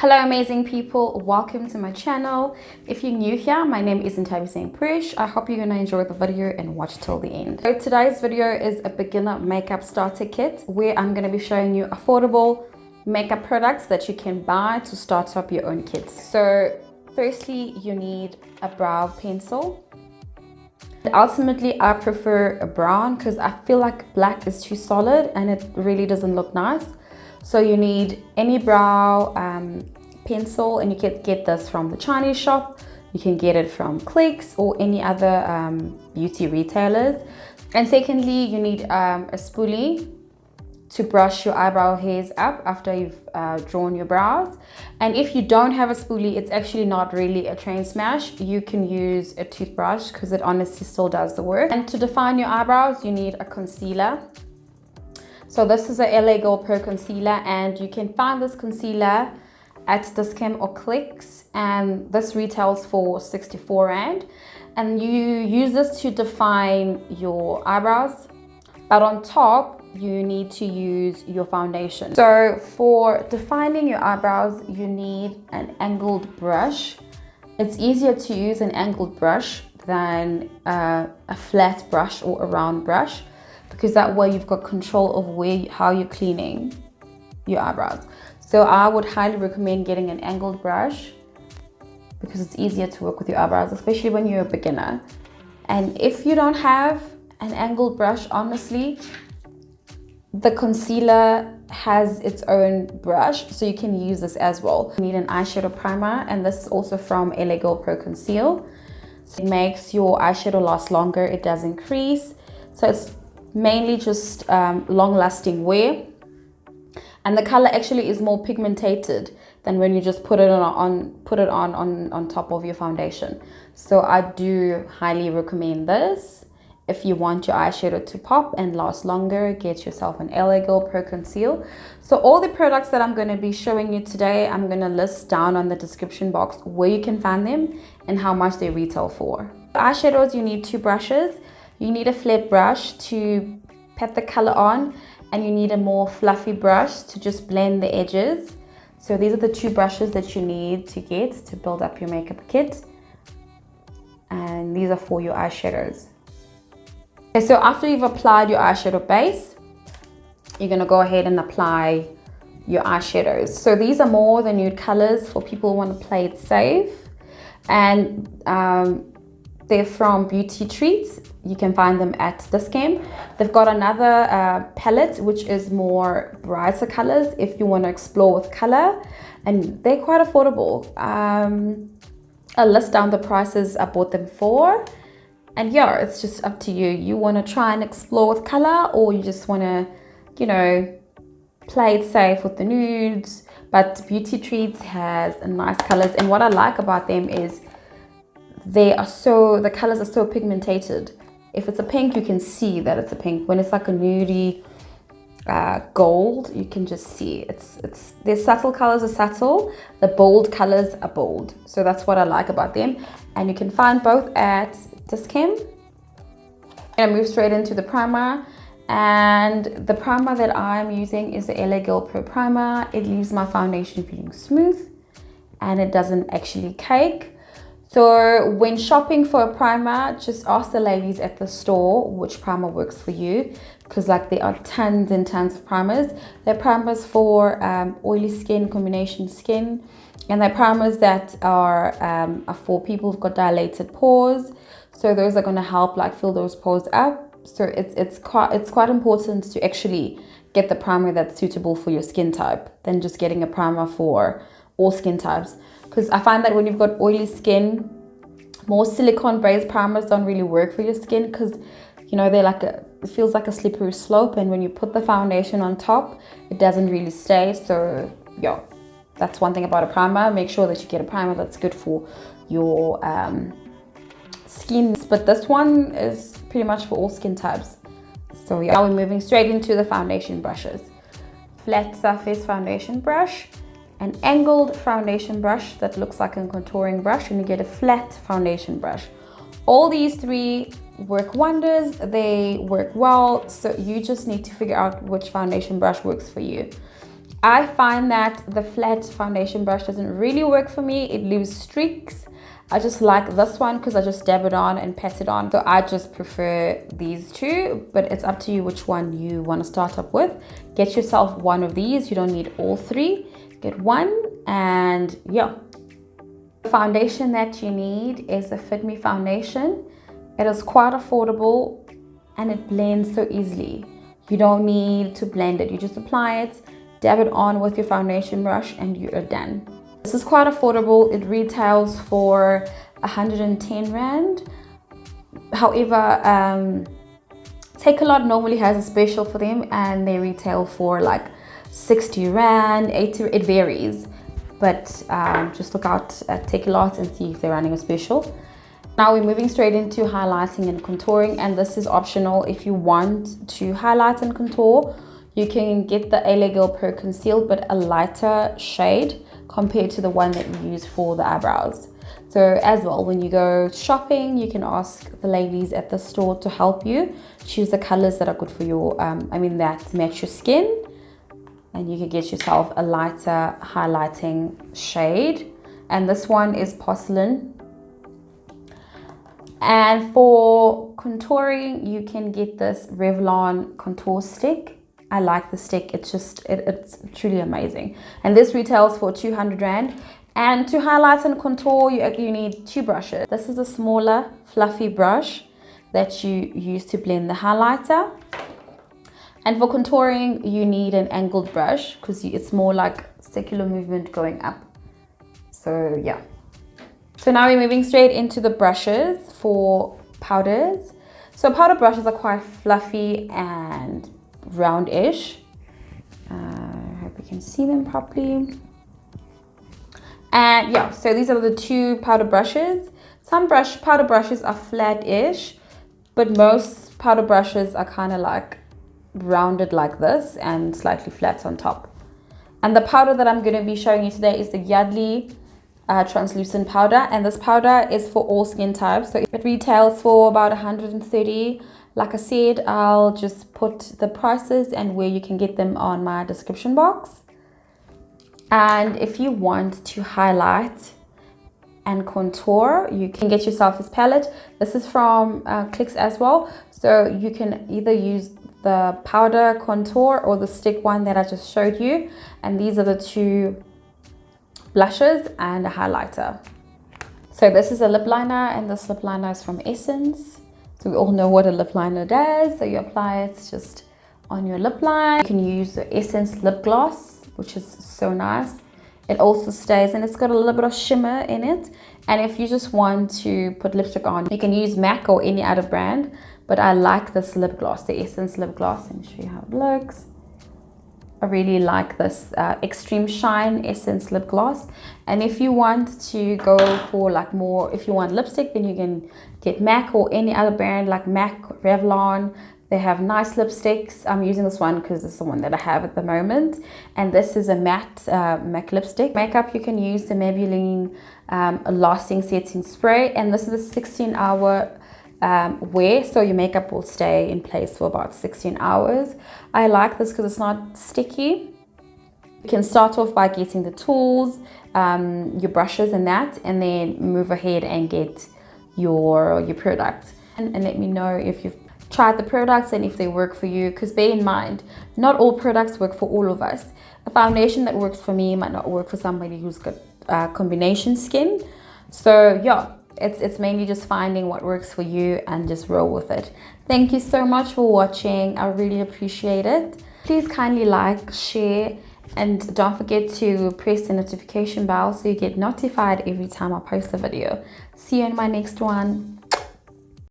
Hello amazing people, welcome to my channel. If you're new here, my name is Nthabiseng. I hope you're gonna enjoy the video and watch till the end. So today's video is a beginner makeup starter kit where I'm gonna be showing you affordable makeup products that you can buy to start up your own kits. So firstly, you need a brow pencil. Ultimately, I prefer a brown because I feel like black is too solid and it really doesn't look nice. So you need any brow pencil, and you can get this from the Chinese shop. You can get it from Clicks or any other beauty retailers. And secondly, you need a spoolie to brush your eyebrow hairs up after you've drawn your brows. And if you don't have a spoolie, it's actually not really a train smash. You can use a toothbrush because it honestly still does the work. And to define your eyebrows, you need a concealer. So this is a LA Girl Pro concealer, and you can find this concealer at Nthabiseng or Clicks, and this retails for 64 Rand. And you use this to define your eyebrows, but on top you need to use your foundation. So for defining your eyebrows, you need an angled brush. It's easier to use an angled brush than a flat brush or a round brush, because that way you've got control of how you're cleaning your eyebrows. So I would highly recommend getting an angled brush because it's easier to work with your eyebrows, especially when you're a beginner. And if you don't have an angled brush, honestly, the concealer has its own brush, so you can use this as well. You need an eyeshadow primer, and this is also from LA Girl Pro Conceal. So it makes your eyeshadow last longer, it doesn't crease. So it's mainly just long-lasting wear, and the color actually is more pigmented than when you just put it on top of your foundation. So I do highly recommend this. If you want your eyeshadow to pop and last longer, get yourself an LA Girl Pro Conceal. So all the products that I'm going to be showing you today, I'm going to list down on the description box where you can find them and how much they retail for. For eyeshadows, you need two brushes. You need a flat brush to pat the color on, and you need a more fluffy brush to just blend the edges. So these are the two brushes that you need to get to build up your makeup kit. And these are for your eyeshadows. Okay, so after you've applied your eyeshadow base, you're gonna go ahead and apply your eyeshadows. So these are more the nude colors for people who want to play it safe. And they're from Beauty Treats. You can find them at Nthabiseng. They've got another palette which is more brighter colors if you want to explore with color, and they're quite affordable. I'll list down the prices I bought them for, and yeah, it's just up to you. You want to try and explore with color, or you just want to, you know, play it safe with the nudes. But Beauty Treats has nice colors, and what I like about them is the colors are so pigmented. If it's a pink, you can see that it's a pink. When it's like a nudie gold, you can just see their subtle colors are subtle, the bold colors are bold. So that's what I like about them, and you can find both at Nthabiseng. I'm gonna move straight into the primer, and the primer that I'm using is the LA Girl Pro primer. It leaves my foundation feeling smooth, and it doesn't actually cake. So when shopping for a primer, just ask the ladies at the store which primer works for you, because like there are tons and tons of primers. There are primers for oily skin, combination skin, and there are primers that are for people who've got dilated pores. So those are going to help like fill those pores up. So it's quite important to actually get the primer that's suitable for your skin type than just getting a primer for all skin types. Because I find that when you've got oily skin, more silicone-based primers don't really work for your skin, because you know it feels like a slippery slope, and when you put the foundation on top, it doesn't really stay. So yeah, that's one thing about a primer. Make sure that you get a primer that's good for your skin. But this one is pretty much for all skin types. So yeah, now we're moving straight into the foundation brushes. Flat surface foundation brush, an angled foundation brush that looks like a contouring brush, and you get a flat foundation brush. All these three work wonders, they work well, so you just need to figure out which foundation brush works for you. I find that the flat foundation brush doesn't really work for me. It leaves streaks. I just like this one because I just dab it on and pat it on. So I just prefer these two, but it's up to you which one you want to start up with. Get yourself one of these. You don't need all three. Get one, and yeah. The foundation that you need is the Fit Me foundation. It is quite affordable and it blends so easily. You don't need to blend it. You just apply it, dab it on with your foundation brush, and you are done. This is quite affordable. It retails for 110 Rand. However, Take a Lot normally has a special for them and they retail for like 60 Rand, 80, it varies. But just look out at Take a Lot and see if they're running a special. Now we're moving straight into highlighting and contouring, and this is optional. If you want to highlight and contour, you can get the LA Girl Pro Conceal, but a lighter shade compared to the one that you use for the eyebrows. So as well, when you go shopping, you can ask the ladies at the store to help you choose the colors that are good for your, that match your skin. And you can get yourself a lighter highlighting shade. And this one is Porcelain. And for contouring, you can get this Revlon contour stick. I like the stick. It's truly amazing. And this retails for 200 Rand. And to highlight and contour, you need two brushes. This is a smaller, fluffy brush that you use to blend the highlighter. And for contouring, you need an angled brush because it's more like circular movement going up. So yeah. So now we're moving straight into the brushes for powders. So powder brushes are quite fluffy and roundish. I hope you can see them properly. And yeah, so these are the two powder brushes. Some powder brushes are flat-ish, but most powder brushes are kind of like rounded like this and slightly flat on top. And the powder that I'm going to be showing you today is the Yardley translucent powder, and this powder is for all skin types. So it retails for about 130. Like I said, I'll just put the prices and where you can get them on my description box. And if you want to highlight and contour, you can get yourself this palette. This is from Clicks as well. So you can either use the powder contour or the stick one that I just showed you. And these are the two blushes and a highlighter. So this is a lip liner, and this lip liner is from Essence. So we all know what a lip liner does. So you apply it just on your lip line. You can use the Essence lip gloss, which is so nice. It also stays, and it's got a little bit of shimmer in it. And if you just want to put lipstick on, you can use MAC or any other brand, but I like this lip gloss, the Essence lip gloss. Let me show you how it looks. I really like this Extreme Shine Essence lip gloss. And if you want to go for like more, if you want lipstick, then you can get MAC or any other brand like MAC, Revlon. They have nice lipsticks. I'm using this one because it's the one that I have at the moment. And this is a matte MAC lipstick. Makeup, you can use the Maybelline Lasting Setting Spray. And this is a 16-hour wear, so your makeup will stay in place for about 16 hours. I like this because it's not sticky. You can start off by getting the tools, your brushes and that, and then move ahead and get your product. And let me know if you've tried the products and if they work for you, because bear in mind, not all products work for all of us. A foundation that works for me might not work for somebody who's got combination skin. So yeah, it's mainly just finding what works for you and just roll with it. Thank you so much for watching. I really appreciate it. Please kindly like, share, and don't forget to press the notification bell so you get notified every time I post a video. See you in my next one.